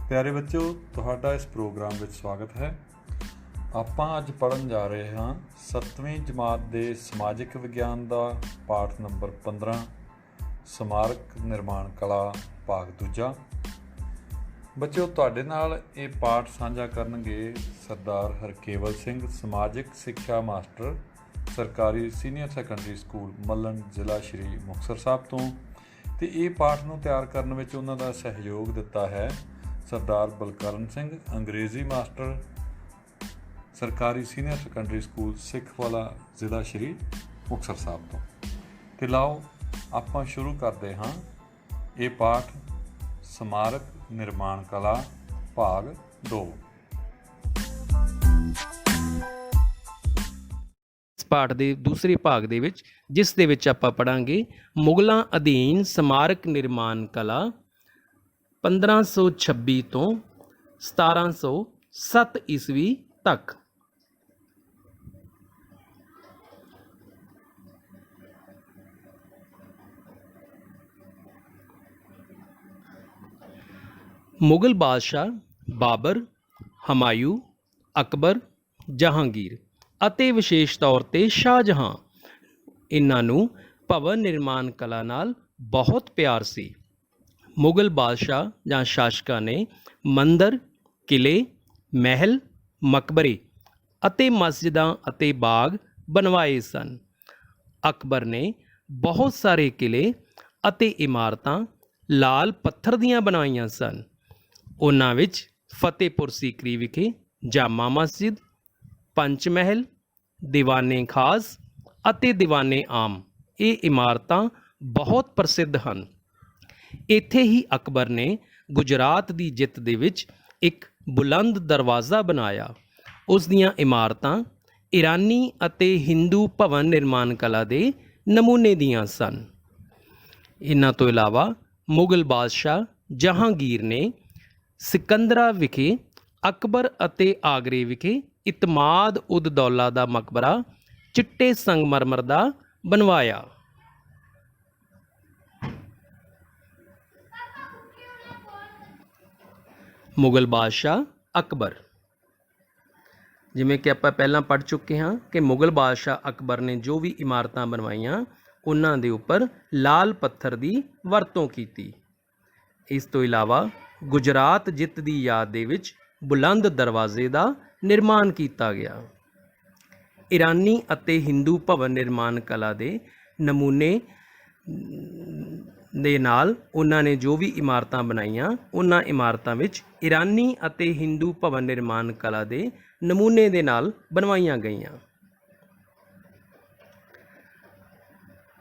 ਪਿਆਰੇ ਬੱਚਿਓ, ਤੁਹਾਡਾ ਇਸ ਪ੍ਰੋਗਰਾਮ ਵਿੱਚ ਸਵਾਗਤ ਹੈ। ਆਪਾਂ ਅੱਜ ਪੜ੍ਹਨ ਜਾ ਰਹੇ ਹਾਂ 7ਵੀਂ ਜਮਾਤ ਦੇ ਸਮਾਜਿਕ ਵਿਗਿਆਨ ਦਾ ਪਾਠ ਨੰਬਰ 15 ਸਮਾਰਕ ਨਿਰਮਾਣ ਕਲਾ ਭਾਗ ਦੂਜਾ। ਬੱਚਿਓ, ਤੁਹਾਡੇ ਨਾਲ ਇਹ ਪਾਠ ਸਾਂਝਾ ਕਰਨਗੇ ਸਰਦਾਰ ਹਰਕੇਵਲ ਸਿੰਘ, ਸਮਾਜਿਕ ਸਿੱਖਿਆ ਮਾਸਟਰ, ਸਰਕਾਰੀ ਸੀਨੀਅਰ ਸੈਕੰਡਰੀ ਸਕੂਲ ਮੱਲਣ, ਜ਼ਿਲ੍ਹਾ ਸ਼੍ਰੀ ਮੁਕਤਸਰ ਸਾਹਿਬ ਤੋਂ। ਅਤੇ ਇਹ ਪਾਠ ਨੂੰ ਤਿਆਰ ਕਰਨ ਵਿੱਚ ਉਹਨਾਂ ਦਾ ਸਹਿਯੋਗ ਦਿੱਤਾ ਹੈ ਸਰਦਾਰ ਬਲਕਰਨ ਸਿੰਘ, ਅੰਗਰੇਜ਼ੀ ਮਾਸਟਰ, ਸਰਕਾਰੀ ਸੀਨੀਅਰ ਸੈਕੰਡਰੀ ਸਕੂਲ ਸਿੱਖਵਾਲਾ, ਜ਼ਿਲ੍ਹਾ ਸ਼੍ਰੀ ਮੁਕਤਸਰ ਸਾਹਿਬ ਤੋਂ। ਅਤੇ ਲਾਓ ਆਪਾਂ ਸ਼ੁਰੂ ਕਰਦੇ ਹਾਂ ਇਹ ਪਾਠ ਸਮਾਰਕ ਨਿਰਮਾਣ ਕਲਾ ਭਾਗ 2। ਇਸ ਪਾਠ ਦੇ ਦੂਸਰੇ ਭਾਗ ਦੇ ਵਿੱਚ, ਜਿਸ ਦੇ ਵਿੱਚ ਆਪਾਂ ਪੜ੍ਹਾਂਗੇ ਮੁਗਲਾਂ ਅਧੀਨ ਸਮਾਰਕ ਨਿਰਮਾਣ ਕਲਾ 1526 ਤੋਂ 1707 ਈਸਵੀ ਤੱਕ। ਮੁਗਲ ਬਾਦਸ਼ਾਹ ਬਾਬਰ, ਹਮਾਯੂ, ਅਕਬਰ, ਜਹਾਂਗੀਰ ਅਤੇ ਵਿਸ਼ੇਸ਼ ਤੌਰ 'ਤੇ ਸ਼ਾਹਜਹਾਂ, ਇਹਨਾਂ ਨੂੰ ਭਵਨ ਨਿਰਮਾਣ ਕਲਾ ਨਾਲ ਬਹੁਤ ਪਿਆਰ ਸੀ। ਮੁਗਲ ਬਾਦਸ਼ਾਹ ਜਾਂ ਸ਼ਾਸਕਾਂ ਨੇ ਮੰਦਰ, ਕਿਲੇ, ਮਹਿਲ, ਮਕਬਰੇ ਅਤੇ ਮਸਜਿਦਾਂ ਅਤੇ ਬਾਗ ਬਣਵਾਏ ਸਨ। ਅਕਬਰ ਨੇ ਬਹੁਤ ਸਾਰੇ ਕਿਲੇ ਅਤੇ ਇਮਾਰਤਾਂ ਲਾਲ ਪੱਥਰ ਦੀਆਂ ਬਣਾਈਆਂ ਸਨ। ਉਹਨਾਂ ਵਿੱਚ ਫਤਿਹਪੁਰ ਸੀਕਰੀ ਵਿਖੇ ਜਾਮਾ ਮਸਜਿਦ, ਪੰਚ ਮਹਿਲ, ਦੀਵਾਨੇ ਖਾਸ ਅਤੇ ਦੀਵਾਨੇ ਆਮ, ਇਹ ਇਮਾਰਤਾਂ ਬਹੁਤ ਪ੍ਰਸਿੱਧ ਹਨ। ਇੱਥੇ ਹੀ ਅਕਬਰ ਨੇ ਗੁਜਰਾਤ ਦੀ ਜਿੱਤ ਦੇ ਵਿੱਚ ਇੱਕ ਬੁਲੰਦ ਦਰਵਾਜ਼ਾ ਬਣਾਇਆ। ਉਸ ਦੀਆਂ ਇਮਾਰਤਾਂ ਇਰਾਨੀ ਅਤੇ ਹਿੰਦੂ ਭਵਨ ਨਿਰਮਾਣ ਕਲਾ ਦੇ ਨਮੂਨੇ ਦੀਆਂ ਸਨ। ਇਹਨਾਂ ਤੋਂ ਇਲਾਵਾ ਮੁਗਲ ਬਾਦਸ਼ਾਹ ਜਹਾਂਗੀਰ ਨੇ ਸਿਕੰਦਰਾ ਵਿਖੇ ਅਕਬਰ ਅਤੇ ਆਗਰੇ ਵਿਖੇ ਇਤਮਾਦ ਉਦ ਦੌਲਾ ਦਾ ਮਕਬਰਾ ਚਿੱਟੇ ਸੰਗਮਰਮਰ ਦਾ ਬਣਵਾਇਆ। ਮੁਗਲ ਬਾਦਸ਼ਾਹ ਅਕਬਰ, ਜਿਵੇਂ ਕਿ ਆਪਾਂ ਪਹਿਲਾਂ ਪੜ੍ਹ ਚੁੱਕੇ ਹਾਂ ਕਿ ਮੁਗਲ ਬਾਦਸ਼ਾਹ ਅਕਬਰ ਨੇ ਜੋ ਵੀ ਇਮਾਰਤਾਂ ਬਣਵਾਈਆਂ, ਉਹਨਾਂ ਦੇ ਉੱਪਰ ਲਾਲ ਪੱਥਰ ਦੀ ਵਰਤੋਂ ਕੀਤੀ। ਇਸ ਤੋਂ ਇਲਾਵਾ ਗੁਜਰਾਤ ਜਿੱਤ ਦੀ ਯਾਦ ਦੇ ਵਿੱਚ ਬੁਲੰਦ ਦਰਵਾਜ਼ੇ ਦਾ ਨਿਰਮਾਣ ਕੀਤਾ ਗਿਆ। ਇਰਾਨੀ ਅਤੇ ਹਿੰਦੂ ਭਵਨ ਨਿਰਮਾਣ ਕਲਾ ਦੇ ਨਮੂਨੇ ਦੇ ਨਾਲ ਉਹਨਾਂ ਨੇ ਜੋ ਵੀ ਇਮਾਰਤਾਂ ਬਣਾਈਆਂ, ਉਹਨਾਂ ਇਮਾਰਤਾਂ ਵਿੱਚ ਇਰਾਨੀ ਅਤੇ ਹਿੰਦੂ ਭਵਨ ਨਿਰਮਾਣ ਕਲਾ ਦੇ ਨਮੂਨੇ ਦੇ ਨਾਲ ਬਣਵਾਈਆਂ ਗਈਆਂ।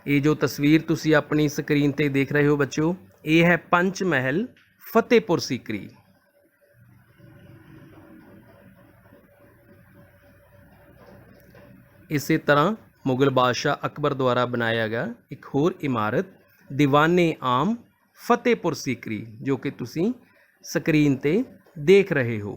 ਇਹ ਜੋ ਤਸਵੀਰ ਤੁਸੀਂ ਆਪਣੀ ਸਕਰੀਨ ਤੇ ਦੇਖ ਰਹੇ ਹੋ ਬੱਚਿਓ, ਇਹ ਹੈ ਪੰਚ ਮਹਿਲ ਫਤਿਹਪੁਰ ਸੀਕਰੀ। ਇਸੇ ਤਰ੍ਹਾਂ ਮੁਗਲ ਬਾਦਸ਼ਾਹ ਅਕਬਰ ਦੁਆਰਾ ਬਣਾਇਆ ਗਿਆ ਇੱਕ ਹੋਰ ਇਮਾਰਤ ਦੀਵਾਨੇ ਆਮ ਫਤਿਹਪੁਰ ਸੀਕਰੀ, ਜੋ ਕਿ ਤੁਸੀਂ ਸਕਰੀਨ ਤੇ ਦੇਖ ਰਹੇ ਹੋ।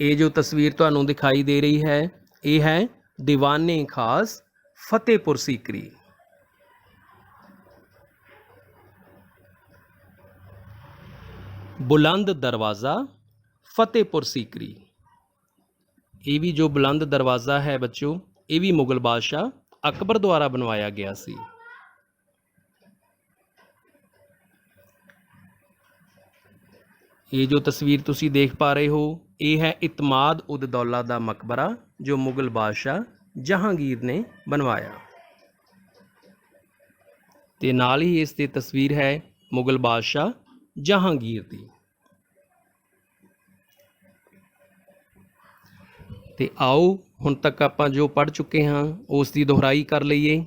ਇਹ ਜੋ ਤਸਵੀਰ ਤੁਹਾਨੂੰ ਦਿਖਾਈ ਦੇ ਰਹੀ ਹੈ, ਇਹ ਹੈ ਦੀਵਾਨੇ ਖਾਸ ਫਤਿਹਪੁਰ ਸੀਕਰੀ। ਬੁਲੰਦ ਦਰਵਾਜ਼ਾ ਫਤਿਹਪੁਰ ਸੀਕਰੀ। ਇਹ ਵੀ ਜੋ ਬੁਲੰਦ ਦਰਵਾਜ਼ਾ ਹੈ ਬੱਚਿਓ, ਇਹ ਵੀ ਮੁਗਲ ਬਾਦਸ਼ਾਹ ਅਕਬਰ ਦੁਆਰਾ ਬਣਵਾਇਆ ਗਿਆ ਸੀ। ਇਹ ਜੋ ਤਸਵੀਰ ਤੁਸੀਂ ਦੇਖ ਪਾ ਰਹੇ ਹੋ, ਇਹ ਹੈ ਇਤਮਾਦ ਉਦ ਦੌਲਾ ਦਾ ਮਕਬਰਾ, ਜੋ ਮੁਗਲ ਬਾਦਸ਼ਾਹ ਜਹਾਂਗੀਰ ਨੇ ਬਣਵਾਇਆ। ਤੇ ਨਾਲ ਹੀ ਇਸ ਦੀ ਤਸਵੀਰ ਹੈ ਮੁਗਲ ਬਾਦਸ਼ਾਹ ਜਹਾਂਗੀਰ ਦੀ। ਤੇ ਆਓ ਹੁਣ ਤੱਕ ਆਪਾਂ ਜੋ ਪੜ੍ਹ ਚੁੱਕੇ ਹਾਂ ਉਸ ਦੀ ਦੁਹਰਾਈ ਕਰ ਲਈਏ।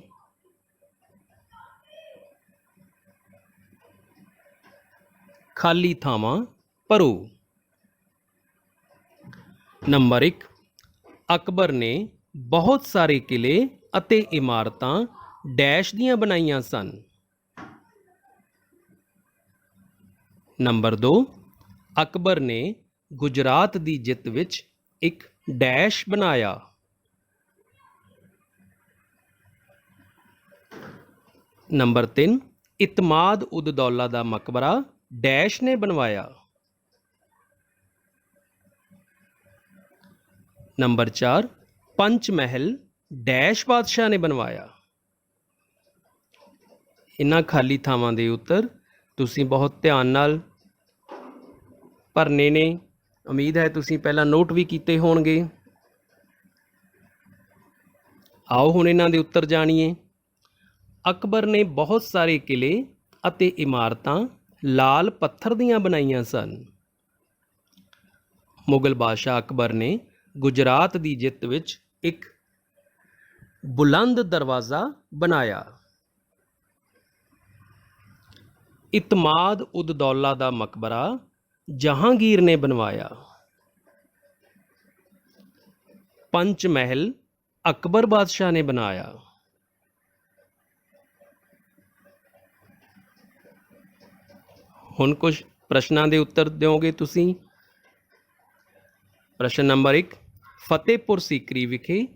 ਖਾਲੀ ਥਾਵਾਂ ਭਰੋ। ਨੰਬਰ 1, ਅਕਬਰ ਨੇ ਬਹੁਤ ਸਾਰੇ ਕਿਲੇ ਅਤੇ ਇਮਾਰਤਾਂ ਡੈਸ਼ ਦੀਆਂ ਬਣਾਈਆਂ ਸਨ। ਨੰਬਰ 2, ਅਕਬਰ ਨੇ ਗੁਜਰਾਤ ਦੀ ਜਿੱਤ ਵਿੱਚ ਇੱਕ ਡੈਸ਼ ਬਣਾਇਆ। ਨੰਬਰ 3, ਇਤਮਾਦ ਉਦ ਦੌਲਾ ਦਾ ਮਕਬਰਾ ਡੈਸ਼ ਨੇ ਬਣਵਾਇਆ। ਨੰਬਰ 4 ਪੰਚ ਮਹਿਲ ਡੈਸ਼ ਬਾਦਸ਼ਾਹ ਨੇ ਬਣਵਾਇਆ। ਇਹਨਾਂ ਖਾਲੀ ਥਾਵਾਂ ਦੇ ਉੱਤਰ ਤੁਸੀਂ ਬਹੁਤ ਧਿਆਨ ਨਾਲ ਭਰਨੇ ਨੇ। ਉਮੀਦ ਹੈ ਤੁਸੀਂ ਪਹਿਲਾਂ ਨੋਟ ਵੀ ਕੀਤੇ ਹੋਣਗੇ। ਆਓ ਹੁਣ ਇਹਨਾਂ ਦੇ ਉੱਤਰ ਜਾਣੀਏ। ਅਕਬਰ ਨੇ ਬਹੁਤ ਸਾਰੇ ਕਿਲੇ ਅਤੇ ਇਮਾਰਤਾਂ ਲਾਲ ਪੱਥਰ ਦੀਆਂ ਬਣਾਈਆਂ ਸਨ। ਮੁਗਲ ਬਾਦਸ਼ਾਹ ਅਕਬਰ ਨੇ ਗੁਜਰਾਤ ਦੀ ਜਿੱਤ ਵਿੱਚ ਇੱਕ ਬੁਲੰਦ ਦਰਵਾਜ਼ਾ ਬਣਾਇਆ। ਇਤਮਾਦ ਉਦ ਦੌਲਾ ਦਾ ਮਕਬਰਾ ਜਹਾਂਗੀਰ ਨੇ ਬਣਵਾਇਆ। ਪੰਚ ਮਹਿਲ ਅਕਬਰ ਬਾਦਸ਼ਾਹ ਨੇ ਬਣਾਇਆ। ਹੁਣ ਕੁਝ ਪ੍ਰਸ਼ਨਾਂ ਦੇ ਉੱਤਰ ਦਿਓਗੇ ਤੁਸੀਂ। ਪ੍ਰਸ਼ਨ ਨੰਬਰ 1 ਫਤਿਹਪੁਰ ਸੀਕਰੀ ਵਿਖੇ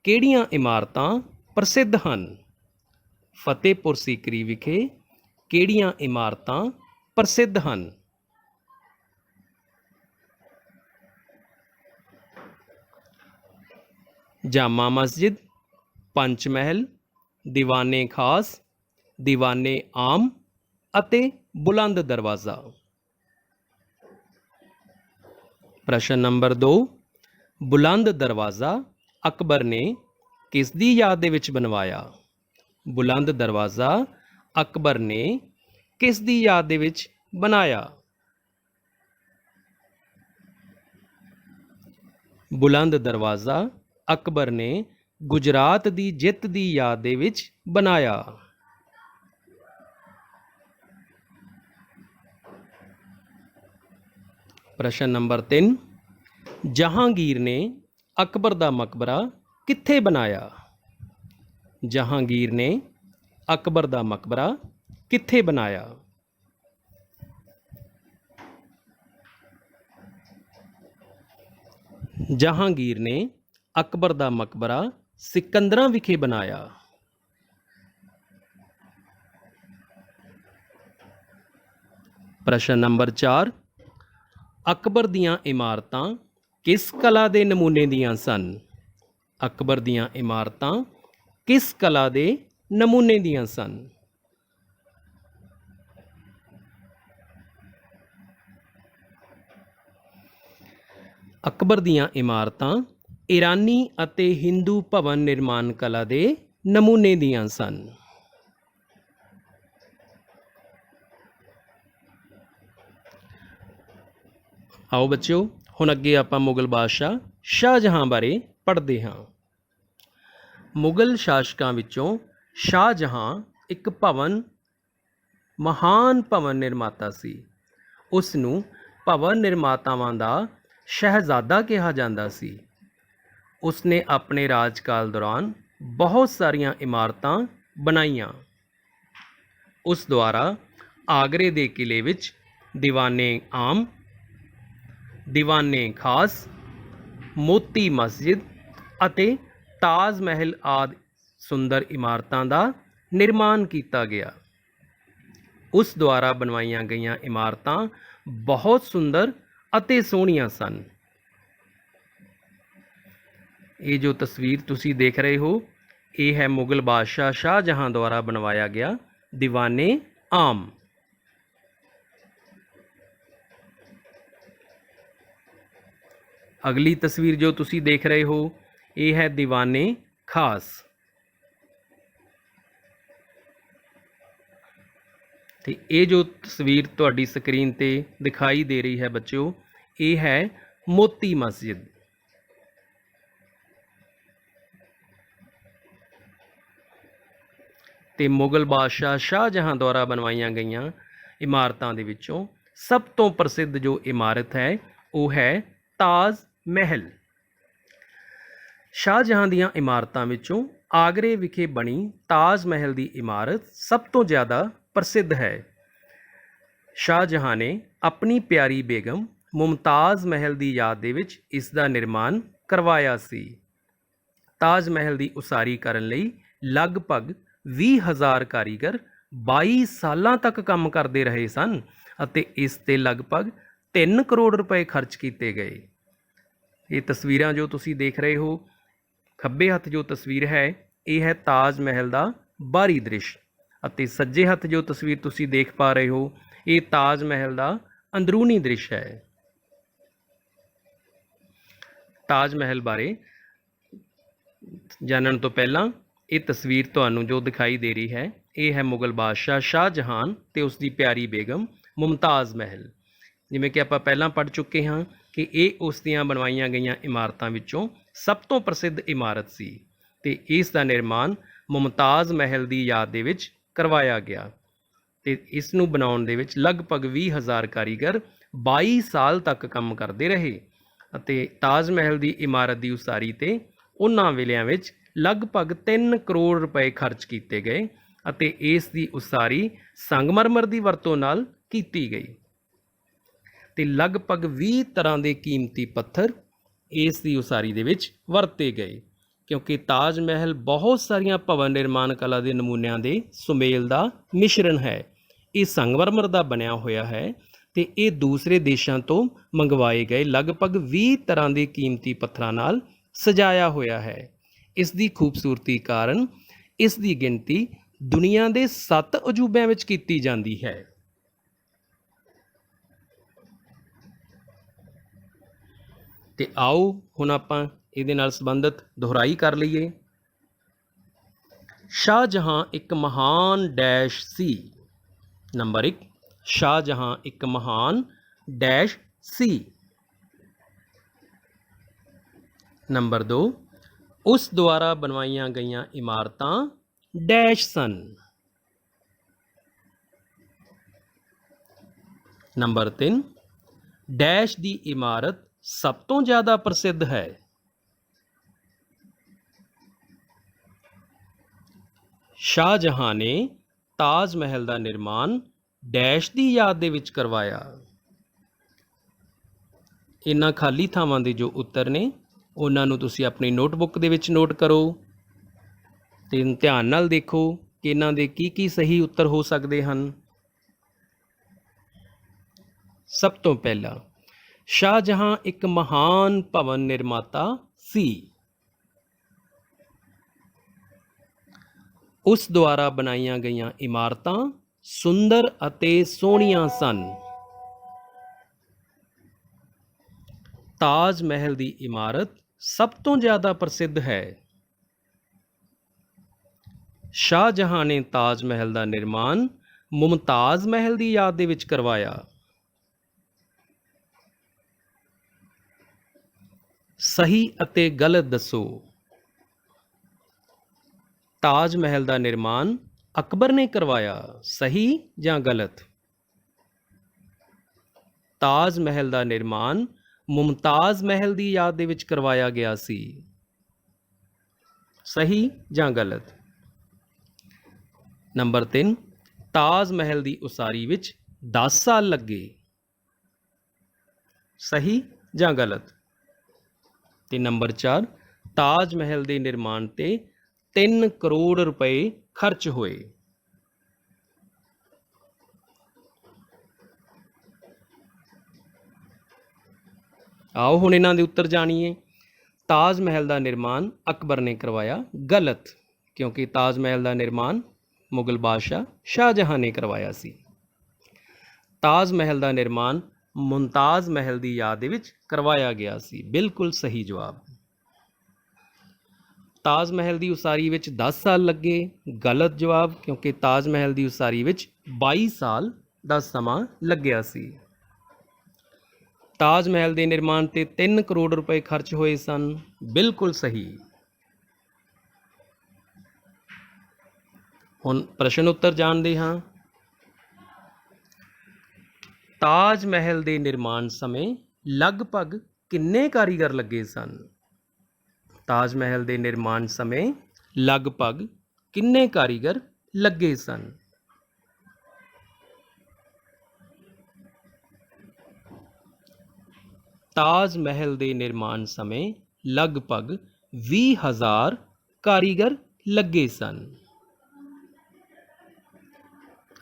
ਕਿਹੜੀਆਂ ਇਮਾਰਤਾਂ ਪ੍ਰਸਿੱਧ ਹਨ? ਫਤਿਹਪੁਰ ਸੀਕਰੀ ਵਿਖੇ ਕਿਹੜੀਆਂ ਇਮਾਰਤਾਂ ਪ੍ਰਸਿੱਧ ਹਨ? ਜਾਮਾ ਮਸਜਿਦ, ਪੰਚ ਮਹਿਲ, ਦੀਵਾਨੇ ਖਾਸ, ਦੀਵਾਨੇ ਆਮ ਅਤੇ ਬੁਲੰਦ ਦਰਵਾਜ਼ਾ। ਪ੍ਰਸ਼ਨ ਨੰਬਰ 2 ਬੁਲੰਦ ਦਰਵਾਜ਼ਾ ਅਕਬਰ ਨੇ ਕਿਸ ਦੀ ਯਾਦ ਦੇ ਵਿੱਚ ਬਣਵਾਇਆ? ਬੁਲੰਦ ਦਰਵਾਜ਼ਾ ਅਕਬਰ ਨੇ ਕਿਸ ਦੀ ਯਾਦ ਦੇ ਵਿੱਚ ਬਣਾਇਆ? ਬੁਲੰਦ ਦਰਵਾਜ਼ਾ ਅਕਬਰ ਨੇ ਗੁਜਰਾਤ ਦੀ ਜਿੱਤ ਦੀ ਯਾਦ ਦੇ ਵਿੱਚ ਬਣਾਇਆ। ਪ੍ਰਸ਼ਨ ਨੰਬਰ 3 ਜਹਾਂਗੀਰ ਨੇ ਅਕਬਰ ਦਾ ਮਕਬਰਾ ਕਿੱਥੇ ਬਣਾਇਆ? ਜਹਾਂਗੀਰ ਨੇ ਅਕਬਰ ਦਾ ਮਕਬਰਾ ਕਿੱਥੇ ਬਣਾਇਆ? ਜਹਾਂਗੀਰ ਨੇ ਅਕਬਰ ਦਾ ਮਕਬਰਾ ਸਿਕੰਦਰਾ ਵਿਖੇ ਬਣਾਇਆ। ਪ੍ਰਸ਼ਨ ਨੰਬਰ 4 ਅਕਬਰ ਦੀਆਂ ਇਮਾਰਤਾਂ ਕਿਸ ਕਲਾ ਦੇ ਨਮੂਨੇ ਦੀਆਂ ਸਨ? ਅਕਬਰ ਦੀਆਂ ਇਮਾਰਤਾਂ ਕਿਸ ਕਲਾ ਦੇ ਨਮੂਨੇ ਦੀਆਂ ਸਨ? ਅਕਬਰ ਦੀਆਂ ਇਮਾਰਤਾਂ ਈਰਾਨੀ ਅਤੇ ਹਿੰਦੂ ਭਵਨ ਨਿਰਮਾਣ ਕਲਾ ਦੇ ਨਮੂਨੇ ਦੀਆਂ ਸਨ। ਆਓ ਬੱਚਿਓ ਹੁਣ ਅੱਗੇ ਆਪਾਂ ਮੁਗਲ ਬਾਦਸ਼ਾਹ ਸ਼ਾਹਜਹਾਂ ਬਾਰੇ ਪੜ੍ਹਦੇ ਹਾਂ। ਮੁਗਲ ਸ਼ਾਸਕਾਂ ਵਿੱਚੋਂ ਸ਼ਾਹਜਹਾਂ ਇੱਕ ਮਹਾਨ ਭਵਨ ਨਿਰਮਾਤਾ ਸੀ। ਉਸ ਨੂੰ ਭਵਨ ਨਿਰਮਾਤਾਵਾਂ ਦਾ ਸ਼ਹਿਜ਼ਾਦਾ ਕਿਹਾ ਜਾਂਦਾ ਸੀ। ਉਸ ਨੇ ਆਪਣੇ ਰਾਜਕਾਲ ਦੌਰਾਨ ਬਹੁਤ ਸਾਰੀਆਂ ਇਮਾਰਤਾਂ ਬਣਾਈਆਂ। ਉਸ ਦੁਆਰਾ ਆਗਰੇ ਦੇ ਕਿਲੇ ਵਿੱਚ ਦੀਵਾਨੇ ਆਮ, ਦੀਵਾਨੇ ਖਾਸ, ਮੋਤੀ ਮਸਜਿਦ ਅਤੇ ਤਾਜ ਮਹਿਲ ਆਦਿ ਸੁੰਦਰ ਇਮਾਰਤਾਂ ਦਾ ਨਿਰਮਾਣ ਕੀਤਾ ਗਿਆ। ਉਸ ਦੁਆਰਾ ਬਣਵਾਈਆਂ ਗਈਆਂ ਇਮਾਰਤਾਂ ਬਹੁਤ ਸੁੰਦਰ ਅਤੇ ਸੋਹਣੀਆਂ ਸਨ। ਇਹ ਜੋ ਤਸਵੀਰ ਤੁਸੀਂ ਦੇਖ ਰਹੇ ਹੋ ਇਹ ਹੈ ਮੁਗਲ ਬਾਦਸ਼ਾਹ ਸ਼ਾਹਜਹਾਂ ਦੁਆਰਾ ਬਣਵਾਇਆ ਗਿਆ ਦੀਵਾਨੇ ਆਮ। ਅਗਲੀ ਤਸਵੀਰ ਜੋ ਤੁਸੀਂ ਦੇਖ ਰਹੇ ਹੋ ਇਹ ਹੈ ਦੀਵਾਨੇ ਖਾਸ। ਤੇ ਇਹ ਜੋ ਤਸਵੀਰ ਤੁਹਾਡੀ ਸਕਰੀਨ ਤੇ ਦਿਖਾਈ ਦੇ ਰਹੀ ਹੈ ਬੱਚਿਓ ਇਹ ਹੈ ਮੋਤੀ ਮਸਜਿਦ। ਤੇ ਮੁਗਲ ਬਾਦਸ਼ਾਹ ਸ਼ਾਹਜਹਾਂ ਦੁਆਰਾ ਬਣਵਾਈਆਂ ਗਈਆਂ ਇਮਾਰਤਾਂ ਦੇ ਵਿੱਚੋਂ ਸਭ ਤੋਂ ਪ੍ਰਸਿੱਧ ਜੋ ਇਮਾਰਤ ਹੈ ਉਹ ਹੈ ਤਾਜ ਮਹਿਲ। ਸ਼ਾਹਜਹਾਂ ਦੀਆਂ ਇਮਾਰਤਾਂ ਵਿੱਚੋਂ ਆਗਰੇ ਵਿਖੇ ਬਣੀ ਤਾਜ ਮਹਿਲ ਦੀ ਇਮਾਰਤ ਸਭ ਤੋਂ ਜ਼ਿਆਦਾ ਪ੍ਰਸਿੱਧ ਹੈ। ਸ਼ਾਹਜਹਾਂ ਨੇ ਆਪਣੀ ਪਿਆਰੀ ਬੇਗਮ ਮੁਮਤਾਜ਼ ਮਹਿਲ ਦੀ ਯਾਦ ਦੇ ਵਿੱਚ ਇਸ ਦਾ ਨਿਰਮਾਣ ਕਰਵਾਇਆ ਸੀ। ਤਾਜ ਮਹਿਲ ਦੀ ਉਸਾਰੀ ਕਰਨ ਲਈ ਲਗਭਗ 20,000 ਕਾਰੀਗਰ 22 ਸਾਲਾਂ ਤੱਕ ਕੰਮ ਕਰਦੇ ਰਹੇ ਸਨ ਅਤੇ ਇਸ ਤੇ ਲਗਭਗ 3 ਕਰੋੜ ਰੁਪਏ ਖਰਚ ਕੀਤੇ ਗਏ। ਇਹ ਤਸਵੀਰਾਂ ਜੋ ਤੁਸੀਂ ਦੇਖ ਰਹੇ ਹੋ, ਖੱਬੇ ਹੱਥ ਜੋ ਤਸਵੀਰ ਹੈ ਇਹ ਹੈ ਤਾਜ ਮਹਿਲ ਦਾ ਬਾਹਰੀ ਦ੍ਰਿਸ਼ ਅਤੇ ਸੱਜੇ ਹੱਥ ਜੋ ਤਸਵੀਰ ਤੁਸੀਂ ਦੇਖ ਪਾ ਰਹੇ ਹੋ ਇਹ ਤਾਜ ਮਹਿਲ ਦਾ ਅੰਦਰੂਨੀ ਦ੍ਰਿਸ਼ ਹੈ। ਤਾਜ ਮਹਿਲ ਬਾਰੇ ਜਾਣਨ ਤੋਂ ਪਹਿਲਾਂ ਇਹ ਤਸਵੀਰ ਤੁਹਾਨੂੰ ਜੋ ਦਿਖਾਈ ਦੇ ਰਹੀ ਹੈ ਇਹ ਹੈ ਮੁਗਲ ਬਾਦਸ਼ਾਹ ਸ਼ਾਹਜਹਾਨ ਤੇ ਉਸ ਦੀ ਪਿਆਰੀ ਬੇਗਮ ਮੁਮਤਾਜ਼ ਮਹਿਲ। ਜਿਵੇਂ ਕਿ ਆਪਾਂ ਪਹਿਲਾਂ ਪੜ੍ਹ ਚੁੱਕੇ ਹਾਂ ਕਿ ਇਹ ਉਸ ਦੀਆਂ ਬਣਵਾਈਆਂ ਗਈਆਂ ਇਮਾਰਤਾਂ ਵਿੱਚੋਂ ਸਭ ਤੋਂ ਪ੍ਰਸਿੱਧ ਇਮਾਰਤ ਸੀ ਤੇ ਇਸ ਦਾ ਨਿਰਮਾਣ ਮੁਮਤਾਜ਼ ਮਹਿਲ ਦੀ ਯਾਦ ਦੇ ਵਿੱਚ ਕਰਵਾਇਆ ਗਿਆ ਤੇ ਇਸ ਨੂੰ ਬਣਾਉਣ ਦੇ ਵਿੱਚ ਲਗਭਗ 20,000 ਕਾਰੀਗਰ 22 ਸਾਲ ਤੱਕ ਕੰਮ ਕਰਦੇ ਰਹੇ ਅਤੇ ਤਾਜ ਮਹਿਲ ਦੀ ਇਮਾਰਤ ਦੀ ਉਸਾਰੀ ਤੇ ਉਹਨਾਂ ਵੇਲਿਆਂ ਵਿੱਚ ਲਗਭਗ 3 ਕਰੋੜ ਰੁਪਏ ਖਰਚ ਕੀਤੇ ਗਏ ਅਤੇ ਇਸ ਦੀ ਉਸਾਰੀ ਸੰਗਮਰਮਰ ਦੀ ਵਰਤੋਂ ਨਾਲ ਕੀਤੀ ਗਈ ਤੇ ਲਗਭਗ 20 ਤਰ੍ਹਾਂ ਦੇ ਕੀਮਤੀ ਪੱਥਰ ਇਸ ਦੀ ਉਸਾਰੀ ਦੇ ਵਿੱਚ ਵਰਤੇ ਗਏ ਕਿਉਂਕਿ ਤਾਜ ਮਹਿਲ ਬਹੁਤ ਸਾਰੀਆਂ ਭਵਨ ਨਿਰਮਾਣ ਕਲਾ ਦੇ ਨਮੂਨਿਆਂ ਦੇ ਸੁਮੇਲ ਦਾ ਮਿਸ਼ਰਣ ਹੈ। ਇਹ ਸੰਗਮਰਮਰ ਦਾ ਬਣਿਆ ਹੋਇਆ ਹੈ ਤੇ ਇਹ ਦੂਸਰੇ ਦੇਸ਼ਾਂ ਤੋਂ ਮੰਗਵਾਏ ਗਏ ਲਗਭਗ 20 ਤਰ੍ਹਾਂ ਦੇ ਕੀਮਤੀ ਪੱਥਰਾਂ ਨਾਲ ਸਜਾਇਆ ਹੋਇਆ ਹੈ। ਇਸ ਦੀ ਖੂਬਸੂਰਤੀ ਕਾਰਨ ਇਸ ਦੀ ਗਿਣਤੀ ਦੁਨੀਆ ਦੇ 7 ਅਜੂਬਿਆਂ ਵਿੱਚ ਕੀਤੀ ਜਾਂਦੀ ਹੈ। ਤੇ ਆਓ ਹੁਣ ਆਪਾਂ ਇਹਦੇ ਨਾਲ ਸੰਬੰਧਿਤ ਦੁਹਰਾਈ ਕਰ ਲਈਏ। ਸ਼ਾਹਜਹਾਂ ਇੱਕ ਮਹਾਨ ਡੈਸ਼ ਸੀ। ਨੰਬਰ 1, ਸ਼ਾਹਜਹਾਂ ਇੱਕ ਮਹਾਨ ਡੈਸ਼ ਸੀ। ਨੰਬਰ 2, ਉਸ ਦੁਆਰਾ ਬਣਵਾਈਆਂ ਗਈਆਂ ਇਮਾਰਤਾਂ ਡੈਸ਼ ਸਨ। ਨੰਬਰ 3, ਡੈਸ਼ ਦੀ ਇਮਾਰਤ ਸਭ ਤੋਂ ਜ਼ਿਆਦਾ ਪ੍ਰਸਿੱਧ ਹੈ। ਸ਼ਾਹਜਹਾਂ ਨੇ ਤਾਜ ਮਹਿਲ ਦਾ ਨਿਰਮਾਣ ਡੈਸ਼ ਦੀ ਯਾਦ ਦੇ ਵਿੱਚ ਕਰਵਾਇਆ। ਇਹਨਾਂ ਖਾਲੀ ਥਾਵਾਂ ਦੇ ਜੋ ਉੱਤਰ ਨੇ ਉਹਨਾਂ ਨੂੰ ਤੁਸੀਂ ਆਪਣੀ ਨੋਟਬੁੱਕ ਦੇ ਵਿੱਚ ਨੋਟ ਕਰੋ ਤੇ ਧਿਆਨ ਨਾਲ ਦੇਖੋ ਕਿ ਇਹਨਾਂ ਦੇ ਕੀ ਸਹੀ ਉੱਤਰ ਹੋ ਸਕਦੇ ਹਨ। ਸਭ ਤੋਂ ਪਹਿਲਾ, ਸ਼ਾਹਜਹਾਂ ਇੱਕ ਮਹਾਨ ਭਵਨ ਨਿਰਮਾਤਾ ਸੀ। ਉਸ ਦੁਆਰਾ ਬਣਾਈਆਂ ਗਈਆਂ ਇਮਾਰਤਾਂ ਸੁੰਦਰ ਅਤੇ ਸੋਹਣੀਆਂ ਸਨ। ਤਾਜ ਮਹਿਲ ਦੀ ਇਮਾਰਤ ਸਭ ਤੋਂ ਜ਼ਿਆਦਾ ਪ੍ਰਸਿੱਧ ਹੈ। ਸ਼ਾਹਜਹਾਂ ਨੇ ਤਾਜ ਮਹਿਲ ਦਾ ਨਿਰਮਾਣ ਮੁਮਤਾਜ਼ ਮਹਿਲ ਦੀ ਯਾਦ ਦੇ ਵਿੱਚ ਕਰਵਾਇਆ। ਸਹੀ ਅਤੇ ਗਲਤ ਦੱਸੋ। ਤਾਜ ਮਹਿਲ ਦਾ ਨਿਰਮਾਣ ਅਕਬਰ ਨੇ ਕਰਵਾਇਆ, ਸਹੀ ਜਾਂ ਗਲਤ? ਤਾਜ ਮਹਿਲ ਦਾ ਨਿਰਮਾਣ ਮੁਮਤਾਜ਼ ਮਹਿਲ ਦੀ ਯਾਦ ਦੇ ਵਿੱਚ ਕਰਵਾਇਆ ਗਿਆ ਸੀ, ਸਹੀ ਜਾਂ ਗਲਤ? ਨੰਬਰ 3, ਤਾਜ ਮਹਿਲ ਦੀ ਉਸਾਰੀ ਵਿੱਚ 10 ਸਾਲ ਲੱਗੇ, ਸਹੀ ਜਾਂ ਗਲਤ? ਤੇ ਨੰਬਰ 4, ਤਾਜ ਮਹਿਲ ਦੇ ਨਿਰਮਾਣ ਤੇ 3 ਕਰੋੜ ਰੁਪਏ ਖਰਚ ਹੋਏ। ਆਓ ਹੁਣ ਇਹਨਾਂ ਦੇ ਉੱਤਰ ਜਾਣੀਏ। ਤਾਜ ਮਹਿਲ ਦਾ ਨਿਰਮਾਣ ਅਕਬਰ ਨੇ ਕਰਵਾਇਆ, ਗਲਤ, ਕਿਉਂਕਿ ਤਾਜ ਮਹਿਲ ਦਾ ਨਿਰਮਾਣ ਮੁਗਲ ਬਾਦਸ਼ਾਹ ਸ਼ਾਹਜਹਾਂ ਨੇ ਕਰਵਾਇਆ ਸੀ। ਤਾਜ ਮਹਿਲ ਦਾ ਨਿਰਮਾਣ ਮੁਮਤਾਜ਼ ਮਹਿਲ ਦੀ ਯਾਦ ਦੇ ਵਿੱਚ ਕਰਵਾਇਆ ਗਿਆ ਸੀ, ਬਿਲਕੁਲ ਸਹੀ ਜਵਾਬ। ਤਾਜ ਮਹਿਲ ਦੀ ਉਸਾਰੀ ਵਿੱਚ 10 ਸਾਲ ਲੱਗੇ, ਗਲਤ ਜਵਾਬ, ਕਿਉਂਕਿ ਤਾਜ ਮਹਿਲ ਦੀ ਉਸਾਰੀ ਵਿੱਚ 22 ਸਾਲ ਦਾ ਸਮਾਂ ਲੱਗਿਆ ਸੀ। ਤਾਜ ਮਹਿਲ ਦੇ ਨਿਰਮਾਣ ਤੇ 3 ਕਰੋੜ ਰੁਪਏ ਖਰਚ ਹੋਏ ਸਨ, ਬਿਲਕੁਲ ਸਹੀ। ਹੁਣ ਪ੍ਰਸ਼ਨ ਉੱਤਰ ਜਾਣਦੇ ਹਾਂ। ਤਾਜ ਮਹਿਲ ਦੇ ਨਿਰਮਾਣ ਸਮੇਂ ਲਗਭਗ ਕਿੰਨੇ ਕਾਰੀਗਰ ਲੱਗੇ ਸਨ? ਤਾਜ ਮਹਿਲ ਦੇ ਨਿਰਮਾਣ ਸਮੇਂ ਲਗਭਗ ਕਿੰਨੇ ਕਾਰੀਗਰ ਲੱਗੇ ਸਨ? ਤਾਜ ਮਹਿਲ ਦੇ ਨਿਰਮਾਣ ਸਮੇਂ ਲਗਭਗ 20,000 ਕਾਰੀਗਰ ਲੱਗੇ ਸਨ।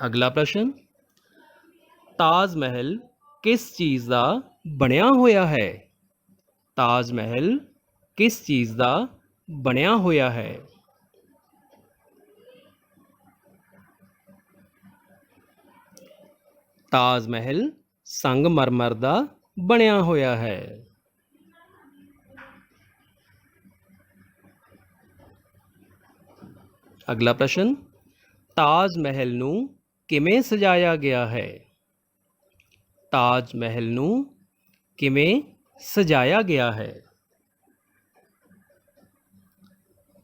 अगला प्रश्न, ताज महल किस चीज़ का बनया होया है? ताज महल किस चीज़ का बनया होया है? ताज महल संगमरमर का बनया होया है। अगला प्रश्न, ताज महल नूं किवें सजाया गया है? ताज महल नूं किवें सजाया गया है?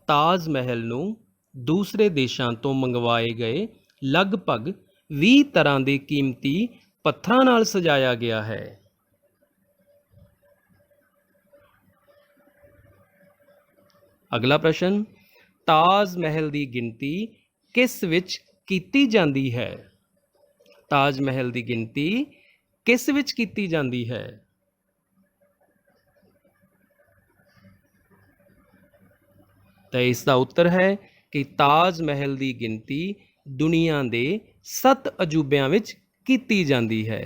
ताज महल नूं दूसरे देशों तो मंगवाए गए लगभग 20 तरह के कीमती पत्थरां नाल सजाया गया है। अगला प्रश्न, ताज महल की गिनती किस विच कीती जांदी है? ताज महल की गिनती किस विच कीती जांदी है? तो इसका उत्तर है कि ताज महल की गिनती दुनिया के 7 अजूबियां विच कीती जांदी है।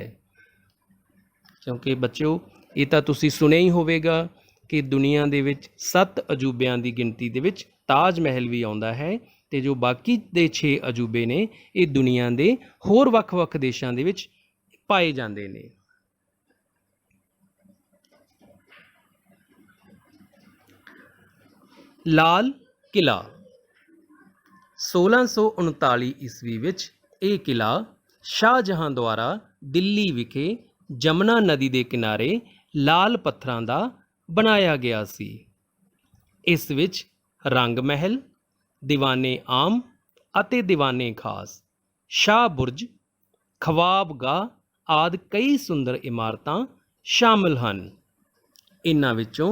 क्योंकि बच्चों ये तो तुसी सुने ही होवेगा कि दुनिया दे विच 7 अजूबियां की गिनती दे विच ताज महल भी आउंदा है, ते जो बाकी दे 6 अजूबे ने ये दुनिया के होर वख-वख देशों दे विच पाए जाते हैं। लाल किला 1639 ईस्वी विच ये किला शाहजहां द्वारा दिल्ली विखे जमुना नदी के किनारे लाल पत्थरां दा बनाया गया सी। इस विच रंग महल, दीवाने आम अते दीवाने खास, शाह बुर्ज, खवाबगाह आदि कई सुंदर इमारतां शामिल हैं। इन्हां विचों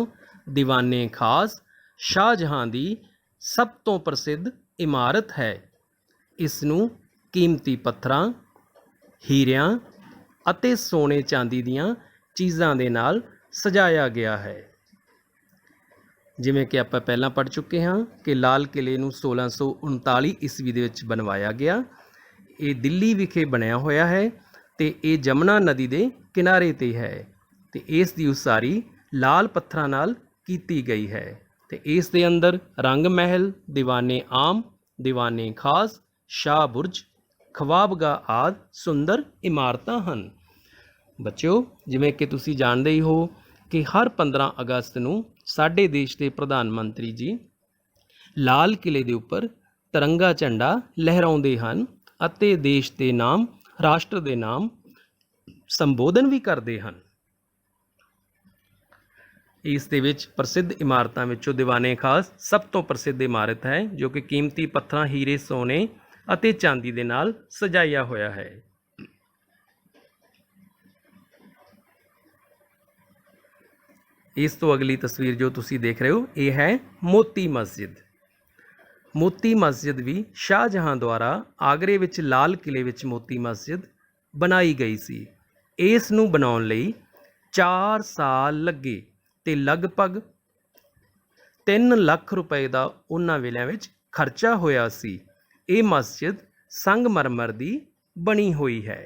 दीवाने खास शाहजहां दी सब तो प्रसिद्ध इमारत है। इसनूं कीमती पत्थरां, हीरियां अते सोने चांदी दियां चीज़ां दे नाल सजाया गया है। जिवें कि आपां पहलां पढ़ चुके हाँ कि लाल किले नूं 1639 ईस्वी दे विच बनवाया गया। ये दिल्ली विखे बनया होया है ते ये जमुना नदी दे किनारे ते है ते इस दी उसारी लाल पत्थरां नाल कीती गई है। ते इस दे अंदर रंग महल, दीवाने आम, दीवाने खास, शाह बुर्ज, खवाबगाह आदि सुंदर इमारतां हन। बच्चों जिवें कि तुसी जानदे ही हो कि हर 15 अगस्त नूं साडे देश के प्रधानमंत्री जी लाल किले के उपर तिरंगा झंडा लहराउंदे हन अते देश के नाम, राष्ट्र के नाम संबोधन भी करते हैं। इस दे विच प्रसिद्ध इमारतां विचों दीवाने खास सब तो प्रसिद्ध इमारत है जो कि कीमती पत्थरां, हीरे, सोने अते चांदी दे नाल सजाया होया है। इस तो अगली तस्वीर जो तुसी देख रहे हो ये है मोती मस्जिद। मोती मस्जिद भी शाहजहां द्वारा आगरे विच लाल किले विच मोती मस्जिद बनाई गई सी। इस नूं बनाउण लई 4 साल लगे ते लगभग 3 लाख रुपए का उन्हां वेलिਆਂ विच खर्चा होया सी। ये मस्जिद संगमरमर की बनी हुई है।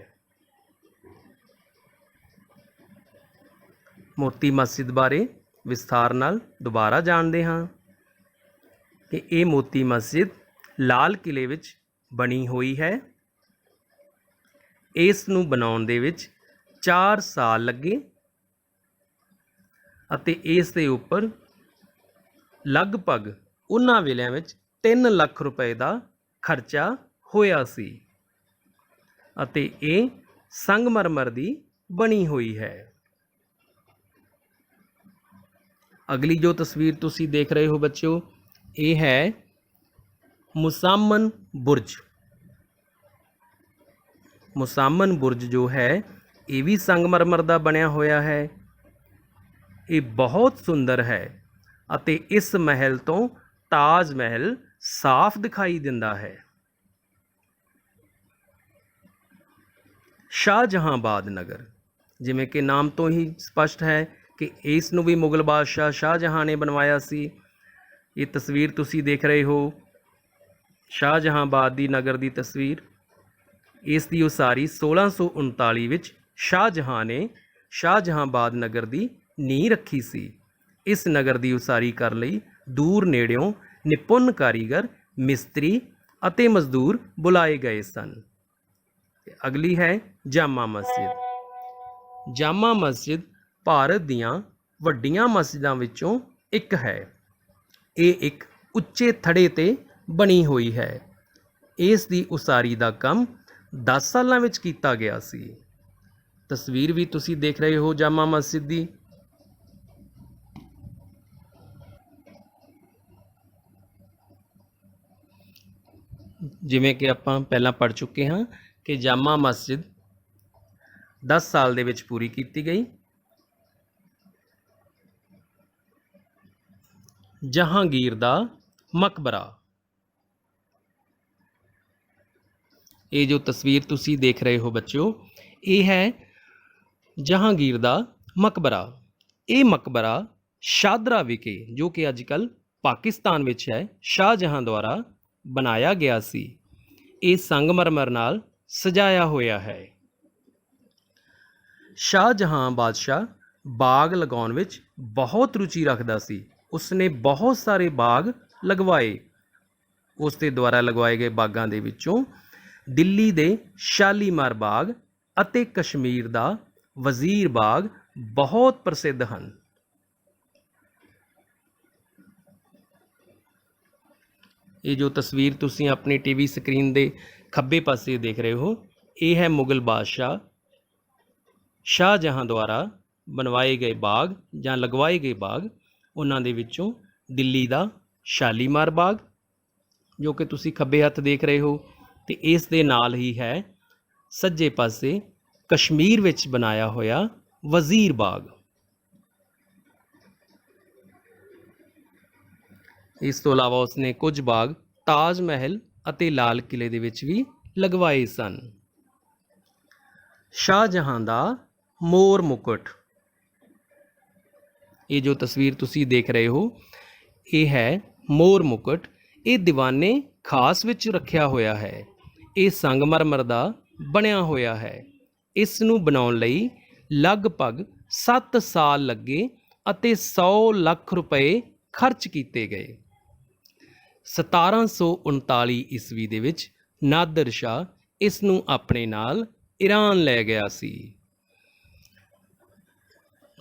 मोती मस्जिद बारे विस्तार नाल दोबारा जानते हाँ कि ये मोती मस्जिद लाल किले विच बनी हुई है। इस नूं बनाउण दे विच 4 साल लगे ਅਤੇ ਇਸ ਦੇ ਉੱਪਰ ਲਗਭਗ ਉਹਨਾਂ ਵੇਲਿਆਂ ਵਿੱਚ 3 ਲੱਖ ਰੁਪਏ ਦਾ ਖਰਚਾ ਹੋਇਆ ਸੀ ਅਤੇ ਇਹ ਸੰਗਮਰਮਰ ਦੀ ਬਣੀ ਹੋਈ ਹੈ। ਅਗਲੀ ਜੋ ਤਸਵੀਰ ਤੁਸੀਂ ਦੇਖ ਰਹੇ ਹੋ ਬੱਚਿਓ ਇਹ ਹੈ ਮੁਸਾਮਨ ਬੁਰਜ। ਮੁਸਾਮਨ ਬੁਰਜ ਜੋ ਹੈ ਇਹ ਵੀ ਸੰਗਮਰਮਰ ਦਾ ਬਣਿਆ ਹੋਇਆ ਹੈ। ये बहुत सुंदर है अते इस महल तो ताज महल साफ दिखाई दिंदा है। शाहजहांबाद नगर जिमें कि नाम तो ही स्पष्ट है कि इस नूं भी मुगल बादशाह शाहजहां ने बनवाया सी। ये तस्वीर तुसी देख रहे हो शाहजहांबाद दी नगर दी तस्वीर। ਇਸ ਦੀ ਉਸਾਰੀ 1639 ਵਿੱਚ ਸ਼ਾਹਜਹਾਂ ਨੇ ਸ਼ਾਹਜਹਾਂਬਾਦ ਨਗਰ ਦੀ ਨੀਂਹ ਰੱਖੀ ਸੀ। ਇਸ ਨਗਰ ਦੀ ਉਸਾਰੀ ਕਰਨ ਲਈ ਦੂਰ ਨੇੜਿਓਂ ਨਿਪੁੰਨ ਕਾਰੀਗਰ, ਮਿਸਤਰੀ ਅਤੇ ਮਜ਼ਦੂਰ ਬੁਲਾਏ ਗਏ ਸਨ। ਅਗਲੀ ਹੈ ਜਾਮਾ ਮਸਜਿਦ। ਜਾਮਾ ਮਸਜਿਦ ਭਾਰਤ ਦੀਆਂ ਵੱਡੀਆਂ ਮਸਜਿਦਾਂ ਵਿੱਚੋਂ ਇੱਕ ਹੈ। ਇਹ ਇੱਕ ਉੱਚੇ ਥੜੇ 'ਤੇ ਬਣੀ ਹੋਈ ਹੈ। ਇਸ ਦੀ ਉਸਾਰੀ ਦਾ ਕੰਮ 10 ਸਾਲਾਂ ਵਿੱਚ ਕੀਤਾ ਗਿਆ ਸੀ। ਤਸਵੀਰ ਵੀ ਤੁਸੀਂ ਦੇਖ ਰਹੇ ਹੋ ਜਾਮਾ ਮਸਜਿਦ ਦੀ। ਜਿਵੇਂ ਕਿ ਆਪਾਂ ਪਹਿਲਾਂ ਪੜ੍ਹ ਚੁੱਕੇ ਹਾਂ ਕਿ ਜਾਮਾ ਮਸਜਿਦ 10 ਸਾਲ ਦੇ ਵਿੱਚ ਪੂਰੀ ਕੀਤੀ ਗਈ। ਜਹਾਂਗੀਰ ਦਾ ਮਕਬਰਾ। ਇਹ ਜੋ ਤਸਵੀਰ ਤੁਸੀਂ ਦੇਖ ਰਹੇ ਹੋ ਬੱਚਿਓ, ਇਹ ਹੈ ਜਹਾਂਗੀਰ ਦਾ ਮਕਬਰਾ। ਇਹ ਮਕਬਰਾ ਸ਼ਾਦਰਾ ਵਿਖੇ, ਜੋ ਕਿ ਅੱਜ ਕੱਲ੍ਹ ਪਾਕਿਸਤਾਨ ਵਿੱਚ ਹੈ, ਸ਼ਾਹਜਹਾਂ ਦੁਆਰਾ ਬਣਾਇਆ ਗਿਆ ਸੀ। ਇਹ ਸੰਗਮਰਮਰ ਨਾਲ ਸਜਾਇਆ ਹੋਇਆ ਹੈ। ਸ਼ਾਹਜਹਾਂ ਬਾਦਸ਼ਾਹ ਬਾਗ ਲਗਾਉਣ ਵਿੱਚ ਬਹੁਤ ਰੁਚੀ ਰੱਖਦਾ ਸੀ। ਉਸਨੇ ਬਹੁਤ ਸਾਰੇ ਬਾਗ ਲਗਵਾਏ। ਉਸ ਦੇ ਦੁਆਰਾ ਲਗਵਾਏ ਗਏ ਬਾਗਾਂ ਦੇ ਵਿੱਚੋਂ ਦਿੱਲੀ ਦੇ ਸ਼ਾਲੀਮਾਰ ਬਾਗ ਅਤੇ ਕਸ਼ਮੀਰ ਦਾ ਵਜ਼ੀਰ ਬਾਗ ਬਹੁਤ ਪ੍ਰਸਿੱਧ ਹਨ। ਇਹ ਜੋ ਤਸਵੀਰ ਤੁਸੀਂ ਆਪਣੀ ਟੀਵੀ ਸਕਰੀਨ ਦੇ ਖੱਬੇ ਪਾਸੇ ਦੇਖ ਰਹੇ ਹੋ, ਇਹ ਹੈ ਮੁਗਲ ਬਾਦਸ਼ਾਹ ਸ਼ਾਹਜਹਾਂ ਦੁਆਰਾ ਬਣਵਾਏ ਗਏ ਬਾਗ ਜਾਂ ਲਗਵਾਏ ਗਏ ਬਾਗ। ਉਹਨਾਂ ਦੇ ਵਿੱਚੋਂ ਦਿੱਲੀ ਦਾ ਸ਼ਾਲੀਮਾਰ ਬਾਗ, ਜੋ ਕਿ ਤੁਸੀਂ ਖੱਬੇ ਹੱਥ ਦੇਖ ਰਹੇ ਹੋ, ਤੇ ਇਸ ਦੇ ਨਾਲ ਹੀ ਹੈ ਸੱਜੇ ਪਾਸੇ ਕਸ਼ਮੀਰ ਵਿੱਚ ਬਣਾਇਆ ਹੋਇਆ ਵਜ਼ੀਰ ਬਾਗ। ਇਸ ਤੋਂ ਇਲਾਵਾ ਉਸਨੇ ਕੁਝ ਬਾਗ ਤਾਜ ਮਹਿਲ ਅਤੇ ਲਾਲ ਕਿਲੇ ਦੇ ਵਿੱਚ ਵੀ ਲਗਵਾਏ ਸਨ। ਸ਼ਾਹਜਹਾਂ ਦਾ ਮੋਰ ਮੁਕਟ। ਇਹ ਜੋ ਤਸਵੀਰ ਤੁਸੀਂ ਦੇਖ ਰਹੇ ਹੋ, ਇਹ ਹੈ ਮੋਰ ਮੁਕਟ। ਇਹ ਦੀਵਾਨੇ ਖਾਸ ਵਿੱਚ ਰੱਖਿਆ ਹੋਇਆ ਹੈ। ਇਹ ਸੰਗਮਰਮਰ ਦਾ ਬਣਿਆ ਹੋਇਆ ਹੈ। ਇਸ ਨੂੰ ਬਣਾਉਣ ਲਈ ਲਗਭਗ 7 ਸਾਲ ਲੱਗੇ ਅਤੇ 100 ਲੱਖ ਰੁਪਏ ਖਰਚ ਕੀਤੇ ਗਏ। 1739 ਈਸਵੀ ਦੇ ਵਿੱਚ ਨਾਦਰ ਸ਼ਾਹ ਇਸ ਨੂੰ ਆਪਣੇ ਨਾਲ ਈਰਾਨ ਲੈ ਗਿਆ ਸੀ।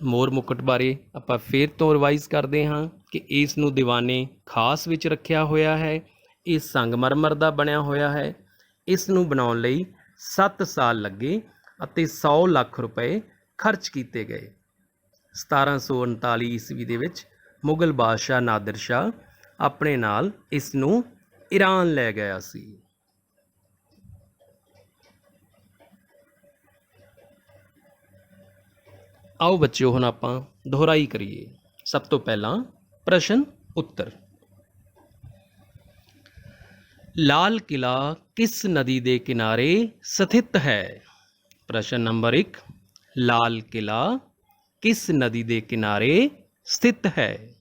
ਮੋਰ ਮੁਕਟ ਬਾਰੇ ਆਪਾਂ ਫਿਰ ਤੋਂ ਰਿਵਾਈਜ਼ ਕਰਦੇ ਹਾਂ ਕਿ ਇਸ ਨੂੰ ਦੀਵਾਨੇ ਖਾਸ ਵਿੱਚ ਰੱਖਿਆ ਹੋਇਆ ਹੈ। ਇਹ ਸੰਗਮਰਮਰ ਦਾ ਬਣਿਆ ਹੋਇਆ ਹੈ। ਇਸ ਨੂੰ ਬਣਾਉਣ ਲਈ 7 ਸਾਲ ਲੱਗੇ ਅਤੇ 100 ਲੱਖ ਰੁਪਏ ਖਰਚ ਕੀਤੇ ਗਏ। 1739 ਈਸਵੀ ਦੇ ਵਿੱਚ ਮੁਗਲ ਬਾਦਸ਼ਾਹ ਨਾਦਰ ਸ਼ਾਹ ਆਪਣੇ ਨਾਲ ਇਸ ਨੂੰ ਈਰਾਨ ਲੈ ਗਿਆ ਸੀ। ਆਓ ਬੱਚਿਓ, ਹੁਣ ਆਪਾਂ ਦੁਹਰਾਈ ਕਰੀਏ। ਸਭ ਤੋਂ ਪਹਿਲਾਂ ਪ੍ਰਸ਼ਨ ਉੱਤਰ। ਲਾਲ ਕਿਲਾ ਕਿਸ ਨਦੀ ਦੇ ਕਿਨਾਰੇ ਸਥਿਤ ਹੈ? ਪ੍ਰਸ਼ਨ ਨੰਬਰ 1, ਲਾਲ ਕਿਲਾ ਕਿਸ ਨਦੀ ਦੇ ਕਿਨਾਰੇ ਸਥਿਤ ਹੈ?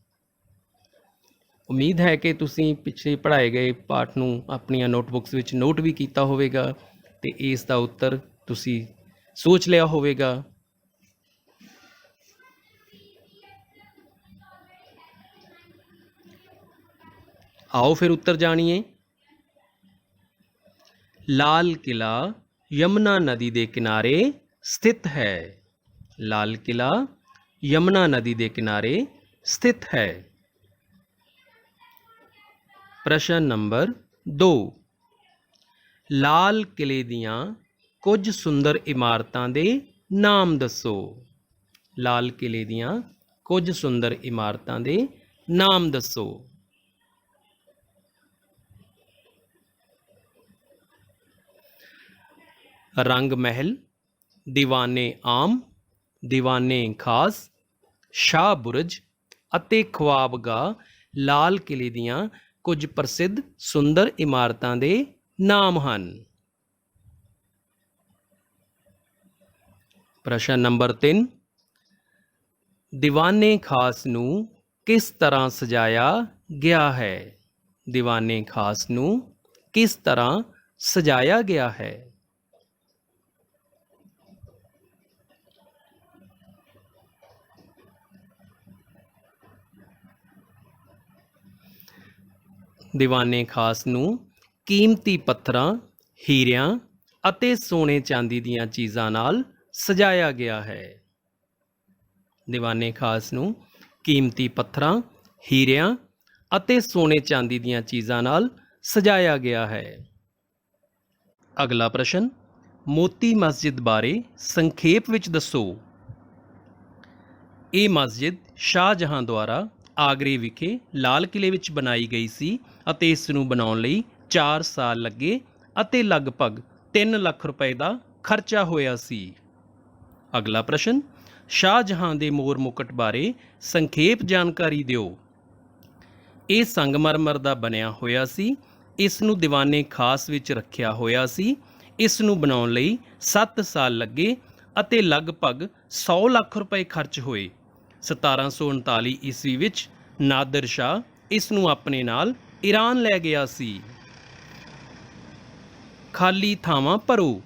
ਉਮੀਦ ਹੈ ਕਿ ਤੁਸੀਂ ਪਿਛਲੇ ਪੜ੍ਹਾਏ ਗਏ ਪਾਠ ਨੂੰ ਆਪਣੀਆਂ ਨੋਟਬੁੱਕਸ ਵਿੱਚ ਨੋਟ ਵੀ ਕੀਤਾ ਹੋਵੇਗਾ ਤੇ ਇਸ ਦਾ ਉੱਤਰ ਤੁਸੀਂ ਸੋਚ ਲਿਆ ਹੋਵੇਗਾ। ਆਓ ਫਿਰ ਉੱਤਰ ਜਾਣੀਏ। ਲਾਲ ਕਿਲਾ ਯਮੁਨਾ ਨਦੀ ਦੇ ਕਿਨਾਰੇ ਸਥਿਤ ਹੈ। ਲਾਲ ਕਿਲਾ ਯਮੁਨਾ ਨਦੀ ਦੇ ਕਿਨਾਰੇ ਸਥਿਤ ਹੈ। ਪ੍ਰਸ਼ਨ ਨੰਬਰ 2, ਲਾਲ ਕਿਲੇ ਦੀਆਂ ਕੁਝ ਸੁੰਦਰ ਇਮਾਰਤਾਂ ਦੇ ਨਾਮ ਦੱਸੋ। ਲਾਲ ਕਿਲੇ ਦੀਆਂ ਕੁਝ ਸੁੰਦਰ ਇਮਾਰਤਾਂ ਦੇ ਨਾਮ ਦੱਸੋ। ਰੰਗ ਮਹਿਲ, ਦੀਵਾਨੇ ਆਮ, ਦੀਵਾਨੇ ਖਾਸ, ਸ਼ਾਹ ਬੁਰਜ ਅਤੇ ਖਵਾਬਗਾਹ ਲਾਲ ਕਿਲੇ ਦੀਆਂ ਕੁਝ ਪ੍ਰਸਿੱਧ ਸੁੰਦਰ ਇਮਾਰਤਾਂ ਦੇ ਨਾਮ ਹਨ। ਪ੍ਰਸ਼ਨ ਨੰਬਰ 3, ਦੀਵਾਨੇ ਖਾਸ ਨੂੰ ਕਿਸ ਤਰ੍ਹਾਂ ਸਜਾਇਆ ਗਿਆ ਹੈ? ਦੀਵਾਨੇ ਖਾਸ ਨੂੰ ਕਿਸ ਤਰ੍ਹਾਂ ਸਜਾਇਆ ਗਿਆ ਹੈ? ਦੀਵਾਨੇ ਖਾਸ ਨੂੰ ਕੀਮਤੀ ਪੱਥਰਾਂ, ਹੀਰਿਆਂ ਅਤੇ ਸੋਨੇ ਚਾਂਦੀ ਦੀਆਂ ਚੀਜ਼ਾਂ ਨਾਲ ਸਜਾਇਆ ਗਿਆ ਹੈ। ਦੀਵਾਨੇ ਖਾਸ ਨੂੰ ਕੀਮਤੀ ਪੱਥਰਾਂ, ਹੀਰਿਆਂ ਅਤੇ ਸੋਨੇ ਚਾਂਦੀ ਦੀਆਂ ਚੀਜ਼ਾਂ ਨਾਲ ਸਜਾਇਆ ਗਿਆ ਹੈ। ਅਗਲਾ ਪ੍ਰਸ਼ਨ, ਮੋਤੀ ਮਸਜਿਦ ਬਾਰੇ ਸੰਖੇਪ ਵਿੱਚ ਦੱਸੋ। ਇਹ ਮਸਜਿਦ ਸ਼ਾਹਜਹਾਂ ਦੁਆਰਾ ਆਗਰੇ ਵਿਖੇ ਲਾਲ ਕਿਲੇ ਵਿੱਚ ਬਣਾਈ ਗਈ ਸੀ ਅਤੇ ਇਸ ਨੂੰ ਬਣਾਉਣ ਲਈ 4 ਸਾਲ ਲੱਗੇ ਅਤੇ ਲਗਭਗ 3 ਲੱਖ ਰੁਪਏ ਦਾ ਖਰਚਾ ਹੋਇਆ ਸੀ। ਅਗਲਾ ਪ੍ਰਸ਼ਨ, ਸ਼ਾਹਜਹਾਂ ਦੇ ਮੋਰ ਮੁਕਟ ਬਾਰੇ ਸੰਖੇਪ ਜਾਣਕਾਰੀ ਦਿਓ। ਇਹ ਸੰਗਮਰਮਰ ਦਾ ਬਣਿਆ ਹੋਇਆ ਸੀ। ਇਸ ਨੂੰ ਦੀਵਾਨੇ ਖਾਸ ਵਿੱਚ ਰੱਖਿਆ ਹੋਇਆ ਸੀ। ਇਸ ਨੂੰ ਬਣਾਉਣ ਲਈ 7 ਸਾਲ ਲੱਗੇ ਅਤੇ ਲਗਭਗ 100 ਲੱਖ ਰੁਪਏ ਖਰਚ ਹੋਏ। 1739 ਈਸਵੀ ਵਿੱਚ ਨਾਦਰ ਸ਼ਾਹ ਇਸ ਨੂੰ ਆਪਣੇ ਨਾਲ ਈਰਾਨ ਲੈ ਗਿਆ ਸੀ। ਖਾਲੀ ਥਾਵਾਂ ਭਰੋ।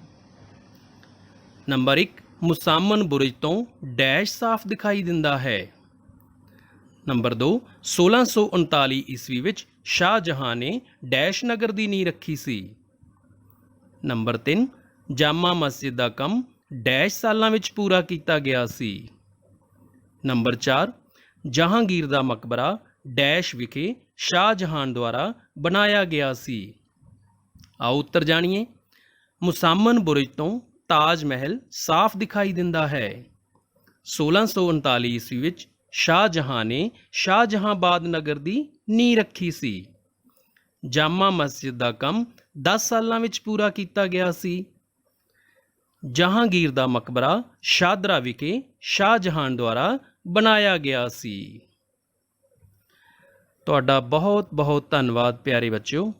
ਨੰਬਰ 1, ਮੁਸਾਮਨ ਬੁਰਜ ਤੋਂ ਡੈਸ਼ ਸਾਫ਼ ਦਿਖਾਈ ਦਿੰਦਾ ਹੈ। ਨੰਬਰ 2, 1639 ਈਸਵੀ ਵਿੱਚ ਸ਼ਾਹਜਹਾਂ ਨੇ ਡੈਸ਼ ਨਗਰ ਦੀ ਨੀਂਹ ਰੱਖੀ ਸੀ। ਨੰਬਰ 3, ਜਾਮਾ ਮਸਜਿਦ ਦਾ ਕੰਮ ਡੈਸ਼ ਸਾਲਾਂ ਵਿੱਚ ਪੂਰਾ ਕੀਤਾ ਗਿਆ ਸੀ। ਨੰਬਰ 4, ਜਹਾਂਗੀਰ ਦਾ ਮਕਬਰਾ ਡੈਸ਼ ਵਿਖੇ ਸ਼ਾਹਜਹਾਂ ਦੁਆਰਾ ਬਣਾਇਆ ਗਿਆ ਸੀ। ਆਓ ਉੱਤਰ ਜਾਣੀਏ। ਮੁਸਾਮਨ ਬੁਰਜ ਤੋਂ ਤਾਜ ਮਹਿਲ ਸਾਫ਼ ਦਿਖਾਈ ਦਿੰਦਾ ਹੈ। 1639 ਈਸਵੀ ਵਿੱਚ ਸ਼ਾਹਜਹਾਂ ਨੇ ਸ਼ਾਹਜਹਾਂਬਾਦ ਨਗਰ ਦੀ ਨੀਂਹ ਰੱਖੀ ਸੀ। ਜਾਮਾ ਮਸਜਿਦ ਦਾ ਕੰਮ 10 ਸਾਲਾਂ ਵਿੱਚ ਪੂਰਾ ਕੀਤਾ ਗਿਆ ਸੀ। ਜਹਾਂਗੀਰ ਦਾ ਮਕਬਰਾ ਸ਼ਾਦਰਾ ਵਿਖੇ ਸ਼ਾਹਜਹਾਂ ਦੁਆਰਾ ਬਣਾਇਆ ਗਿਆ ਸੀ। ਤੁਹਾਡਾ ਬਹੁਤ ਬਹੁਤ ਧੰਨਵਾਦ ਪਿਆਰੇ ਬੱਚਿਓ।